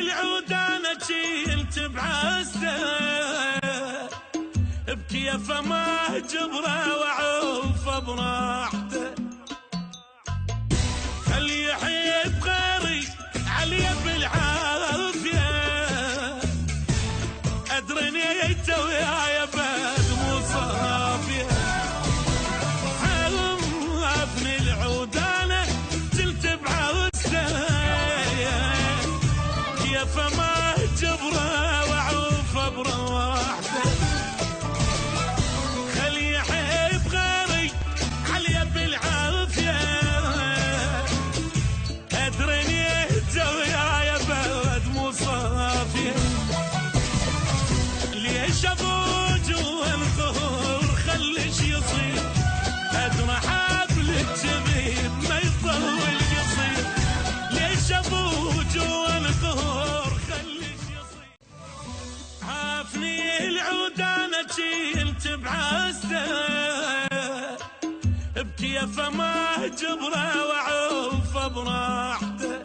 العود انا كنت بعسته بكيفه ما جبره واعوفه براحته خلي يحيي بغيري علي بالعافيه ادري توياي بد مو صافيه عرفني العود انا جلت بعسته كيفه ما جبره واعوفه براحته خلي يحيي بغيري علي بالعافيه ادري توياي بد مو صافيه ليش ابوج والقهر خليش يصير ادرى حبل الجبين ما يطول قصير ليش ابوج والقهر خليش يصير عافني العود انا كنت بعسته بكيفه ما جبره واعوفه براحته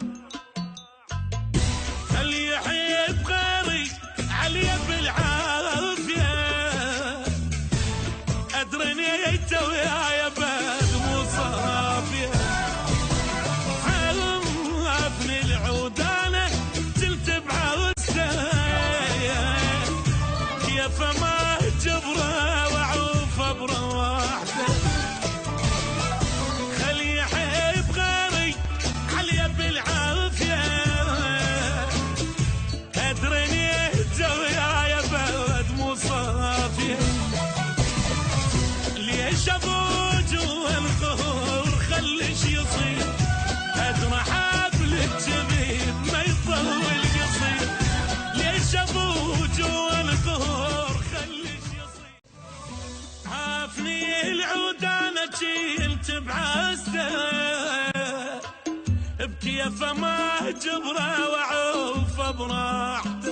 خلي يحيي بغيري علي بالعافيه ادري توياي بد مو صافيه عرفني العود انا جلت بعسته كيفه ما جبره واعوفه براحته خلي يحيي بغيري علي بالعافيه ادري توياي بد مو صافيه ليش ابوج والقهر خليش يصير ادرى حبل الجبين ما يطول قصير ليش ابوج والقهر خليش يصير عافني العود انا كنت بعسته بكيفه ما جبره واعوفه براحته